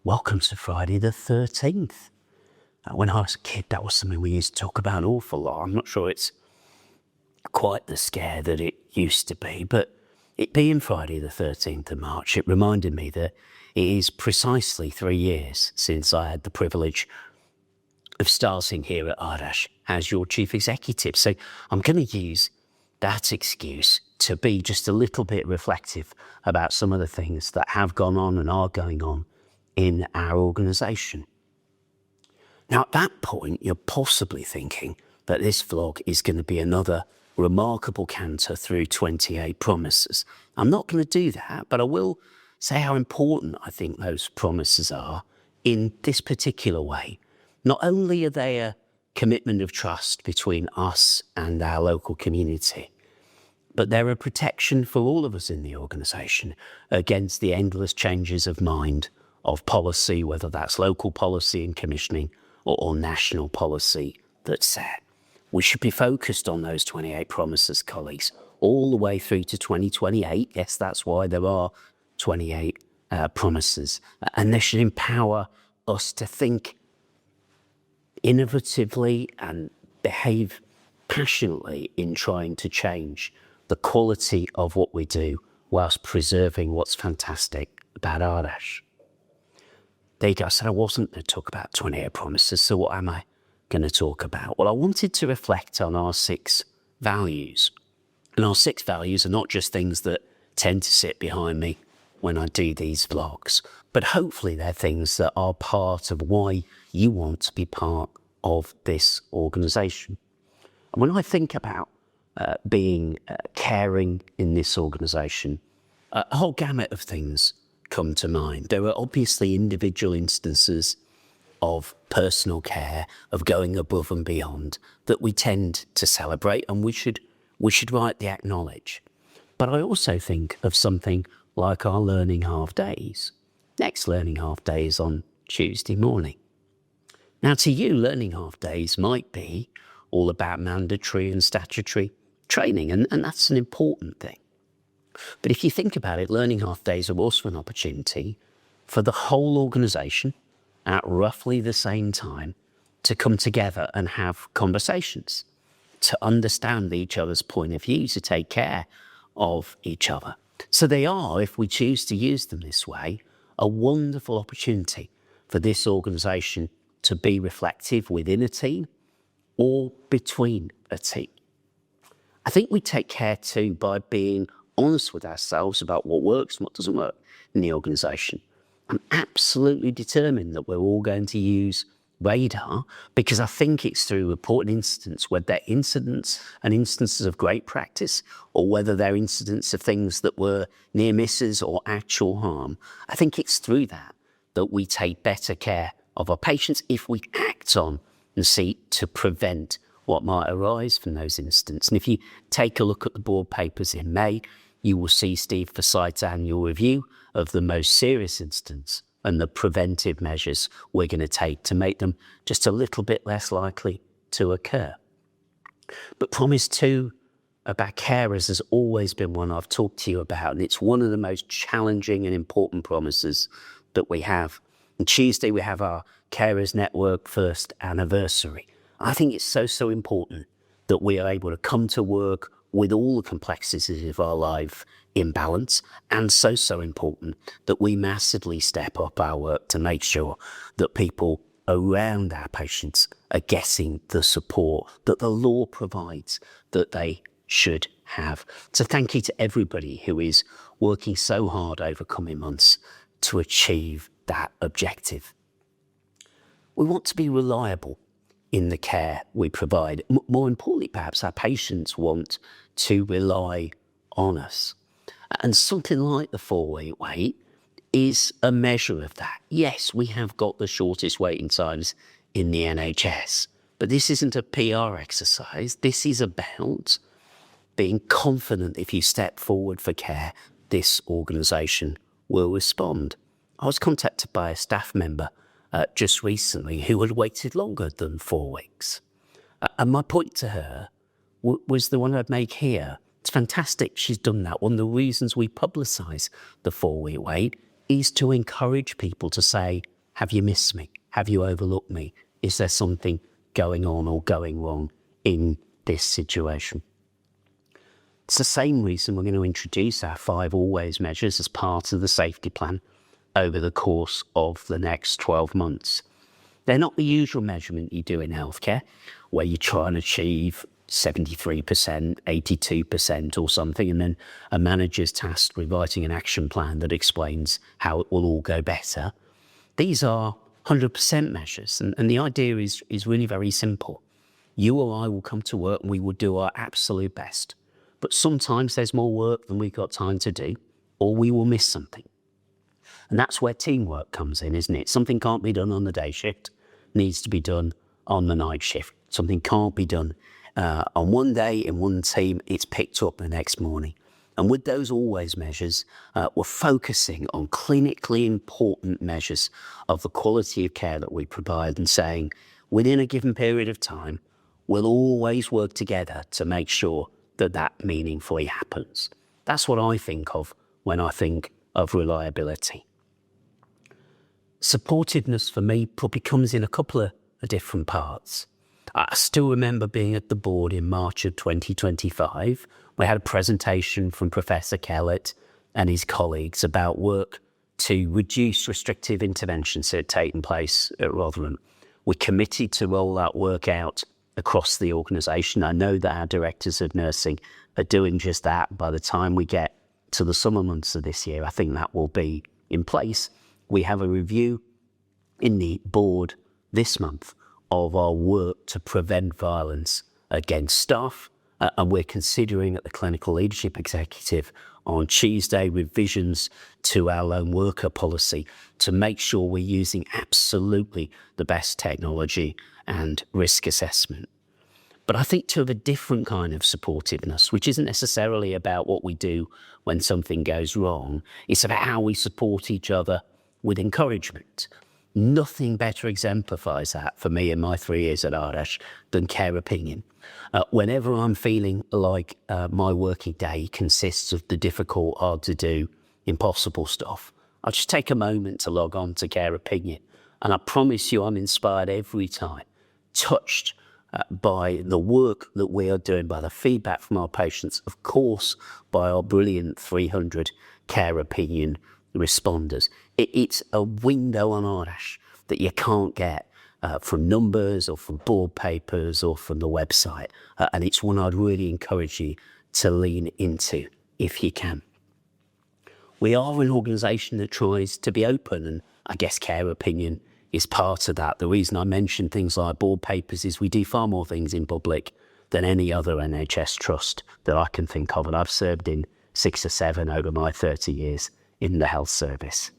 welcome to Friday the 13th. When I was a kid, that was something we used to talk about an awful lot. I'm not sure it's quite the scare that it used to be, but it being Friday the 13th of March, it reminded me that it is precisely 3 years since I had the privilege of starting here at Ardash as your chief executive. So I'm going to use that excuse to be just a little bit reflective about some of the things that have gone on and are going on in our organisation. Now, at that point, you're possibly thinking that this vlog is going to be another remarkable canter through 28 promises. I'm not going to do that, but I will say how important I think those promises are in this particular way. Not only are they a commitment of trust between us and our local community, but they're a protection for all of us in the organisation against the endless changes of mind of policy, whether that's local policy and commissioning or national policy that's set. We should be focused on those 28 promises, colleagues, all the way through to 2028. Yes, that's why there are 28 promises. And they should empower us to think innovatively and behave passionately in trying to change the quality of what we do whilst preserving what's fantastic about Ardash. There you go. I said I wasn't going to talk about 28 promises, so what am I going to talk about? Well, I wanted to reflect on our 6 values. And our 6 values are not just things that tend to sit behind me when I do these vlogs, but hopefully they're things that are part of why you want to be part of this organisation. And when I think about being caring in this organisation, a whole gamut of things come to mind. There are obviously individual instances of personal care, of going above and beyond, that we tend to celebrate and we should rightly acknowledge. But I also think of something like our learning half days. Next learning half day is on Tuesday morning. Now, to you, learning half days might be all about mandatory and statutory training, and that's an important thing. But if you think about it, learning half days are also an opportunity for the whole organisation at roughly the same time to come together and have conversations, to understand each other's point of view, to take care of each other. So they are, if we choose to use them this way, a wonderful opportunity for this organisation to be reflective within a team or between a team. I think we take care too by being honest with ourselves about what works and what doesn't work in the organisation. I'm absolutely determined that we're all going to use radar because I think it's through reporting incidents, whether they're incidents and instances of great practice or whether they're incidents of things that were near misses or actual harm. I think it's through that we take better care of our patients if we act on and seek to prevent what might arise from those incidents. And if you take a look at the board papers in May, you will see Steve Forsyth's annual review of the most serious incidents and the preventive measures we're going to take to make them just a little bit less likely to occur. But promise 2 about carers has always been one I've talked to you about, and it's one of the most challenging and important promises that we have. On Tuesday, we have our Carers Network first anniversary. I think it's so important that we are able to come to work with all the complexities of our life in balance, and so important that we massively step up our work to make sure that people around our patients are getting the support that the law provides that they should have. So thank you to everybody who is working so hard over coming months to achieve that objective. We want to be reliable in the care we provide. More importantly, perhaps, our patients want to rely on us. And something like the 4-week wait is a measure of that. Yes, we have got the shortest waiting times in the NHS, but this isn't a PR exercise. This is about being confident if you step forward for care, this organisation will respond. I was contacted by a staff member just recently who had waited longer than 4 weeks. And my point to her was the one I'd make here. It's fantastic she's done that. One of the reasons we publicise the 4-week wait is to encourage people to say, Have you missed me? Have you overlooked me? Is there something going on or going wrong in this situation? It's the same reason we're going to introduce our 5 always measures as part of the safety plan over the course of the next 12 months. They're not the usual measurement you do in healthcare, where you try and achieve 73%, 82% or something, and then a manager's tasked with writing an action plan that explains how it will all go better. These are 100% measures, and the idea is really very simple. You or I will come to work and we will do our absolute best. But sometimes there's more work than we've got time to do, or we will miss something. And that's where teamwork comes in, isn't it? Something can't be done on the day shift, needs to be done on the night shift. Something can't be done on one day in one team, it's picked up the next morning. And with those always measures, we're focusing on clinically important measures of the quality of care that we provide and saying, within a given period of time, we'll always work together to make sure that that meaningfully happens. That's what I think of when I think of reliability. Supportiveness for me probably comes in a couple of different parts. I still remember being at the board in March of 2025. We had a presentation from Professor Kellett and his colleagues about work to reduce restrictive interventions that had taken place at Rotherham. We committed to roll that work out across the organisation. I know that our directors of nursing are doing just that. By the time we get to the summer months of this year, I think that will be in place. We have a review in the board this month of our work to prevent violence against staff, and we're considering at the Clinical Leadership Executive on Tuesday revisions to our lone worker policy to make sure we're using absolutely the best technology and risk assessment. But I think to have a different kind of supportiveness, which isn't necessarily about what we do when something goes wrong, it's about how we support each other with encouragement. Nothing better exemplifies that for me in my 3 years at Ardèche than Care Opinion. Whenever I'm feeling like my working day consists of the difficult, hard to do, impossible stuff, I'll just take a moment to log on to Care Opinion. And I promise you I'm inspired every time, touched by the work that we are doing, by the feedback from our patients, of course, by our brilliant 300 Care Opinion responders. It's a window on Ardèche that you can't get from numbers or from board papers or from the website. And it's one I'd really encourage you to lean into if you can. We are an organisation that tries to be open, and I guess Care Opinion is part of that. The reason I mention things like board papers is we do far more things in public than any other NHS trust that I can think of, and I've served in 6 or 7 over my 30 years in the health service.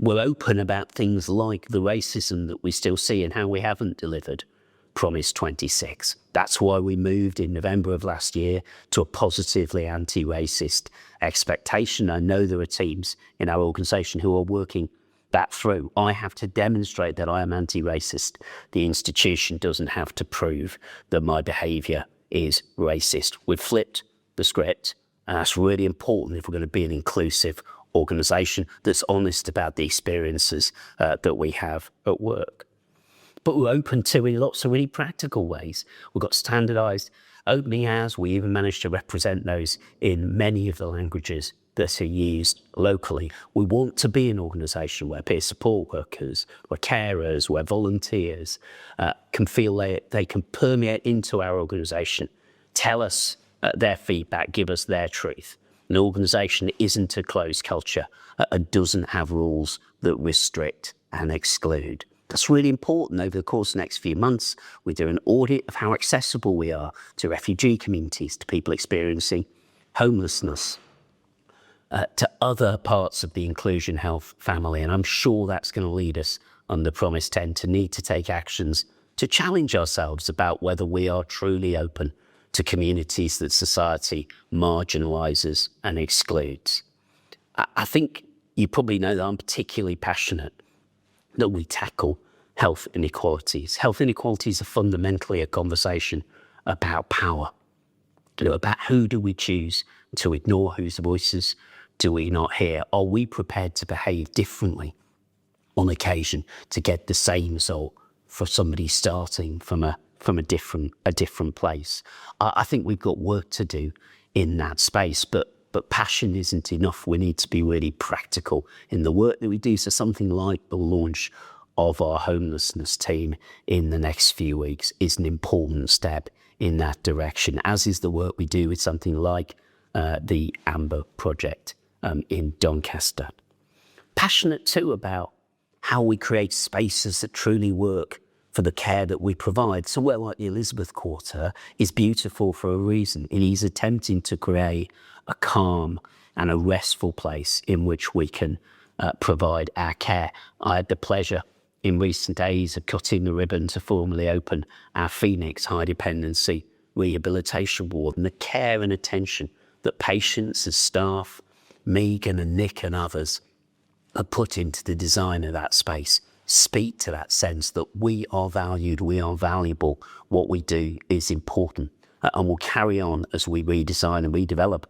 We're open about things like the racism that we still see and how we haven't delivered Promise 26. That's why we moved in November of last year to a positively anti-racist expectation. I know there are teams in our organisation who are working that through. I have to demonstrate that I am anti-racist. The institution doesn't have to prove that my behaviour is racist. We've flipped the script, and that's really important if we're going to be an inclusive organisation that's honest about the experiences that we have at work. But we're open to in lots of really practical ways. We've got standardised opening hours. We even managed to represent those in many of the languages that are used locally. We want to be an organisation where peer support workers, where carers, where volunteers can feel they can permeate into our organisation, tell us their feedback, give us their truth. An organisation isn't a closed culture and doesn't have rules that restrict and exclude. That's really important. Over the course of the next few months, we do an audit of how accessible we are to refugee communities, to people experiencing homelessness, to other parts of the inclusion health family. And I'm sure that's going to lead us under Promise 10 to need to take actions to challenge ourselves about whether we are truly open to communities that society marginalises and excludes. I think you probably know that I'm particularly passionate that we tackle health inequalities. Health inequalities are fundamentally a conversation about power, about who do we choose to ignore, whose voices do we not hear? Are we prepared to behave differently on occasion to get the same result for somebody starting from a different place. I think we've got work to do in that space, but passion isn't enough. We need to be really practical in the work that we do. So something like the launch of our homelessness team in the next few weeks is an important step in that direction, as is the work we do with something like the Amber Project in Doncaster. Passionate too about how we create spaces that truly work for the care that we provide. Somewhere like the Elizabeth Quarter is beautiful for a reason. It is attempting to create a calm and a restful place in which we can provide our care. I had the pleasure in recent days of cutting the ribbon to formally open our Phoenix High Dependency Rehabilitation Ward, and the care and attention that patients and staff, Megan and Nick and others, are put into the design of that space speak to that sense that we are valued, we are valuable, what we do is important, and we'll carry on as we redesign and redevelop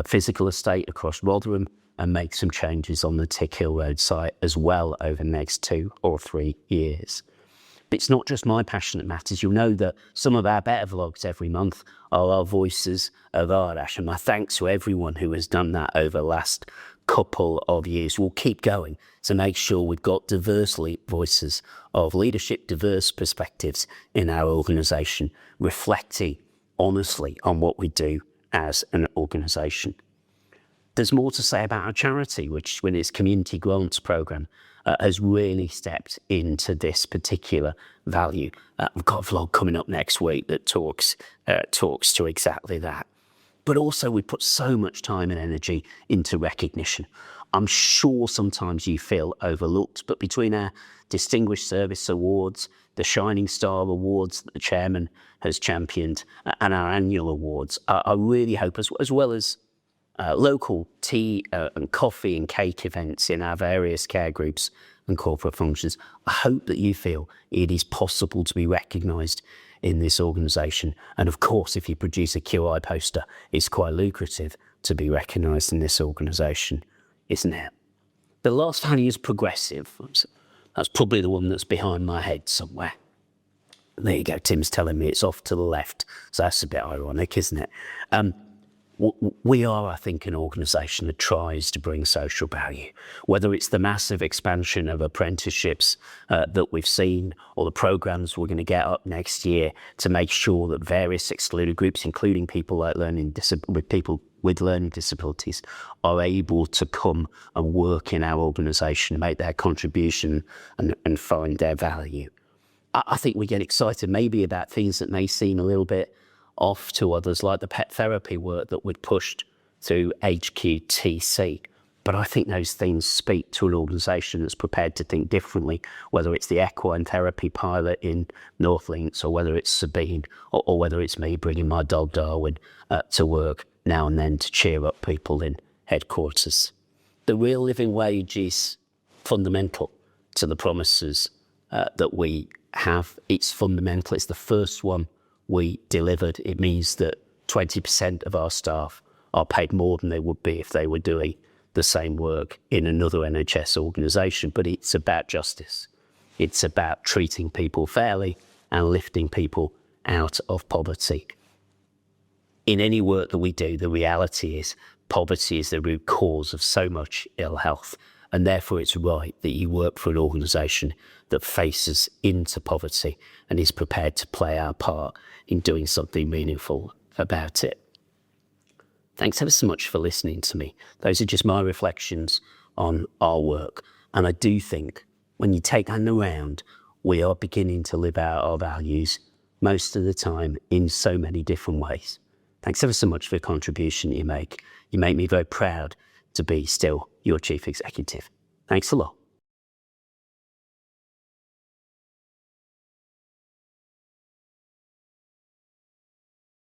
physical estate across Rotherham and make some changes on the Tick Hill Road site as well over the next 2 or 3 years. But it's not just my passion that matters. You'll know that some of our better vlogs every month are our voices of Ardash, and my thanks to everyone who has done that over the last couple of years. We'll keep going to make sure we've got diverse voices of leadership, diverse perspectives in our organisation, reflecting honestly on what we do as an organisation. There's more to say about our charity, which with its community grants programme has really stepped into this particular value. We've got a vlog coming up next week that talks to exactly that. But also we put so much time and energy into recognition. I'm sure sometimes you feel overlooked, but between our Distinguished Service Awards, the Shining Star Awards that the Chairman has championed, and our annual awards, I really hope, as well as local tea and coffee and cake events in our various care groups and corporate functions, I hope that you feel it is possible to be recognised in this organisation. And of course, if you produce a QI poster, it's quite lucrative to be recognised in this organisation, isn't it? The last value is progressive. That's probably the one that's behind my head somewhere. There you go, Tim's telling me it's off to the left, so that's a bit ironic, isn't it? We are, I think, an organisation that tries to bring social value, whether it's the massive expansion of apprenticeships that we've seen, or the programmes we're going to get up next year to make sure that various excluded groups, including people like people with learning disabilities, are able to come and work in our organisation, make their contribution and find their value. I think we get excited maybe about things that may seem a little bit off to others, like the pet therapy work that we'd pushed through HQTC. But I think those things speak to an organisation that's prepared to think differently, whether it's the equine therapy pilot in North Links, or whether it's Sabine, or whether it's me bringing my dog Darwin to work now and then to cheer up people in headquarters. The real living wage is fundamental to the promises that we have. It's fundamental. It's the first one we delivered. It means that 20% of our staff are paid more than they would be if they were doing the same work in another NHS organisation. But it's about justice. It's about treating people fairly and lifting people out of poverty. In any work that we do, the reality is poverty is the root cause of so much ill health. And therefore it's right that you work for an organisation that faces into poverty and is prepared to play our part in doing something meaningful about it. Thanks ever so much for listening to me. Those are just my reflections on our work. And I do think when you take that around, we are beginning to live out our values most of the time in so many different ways. Thanks ever so much for the contribution you make. You make me very proud to be still your Chief Executive. Thanks a lot.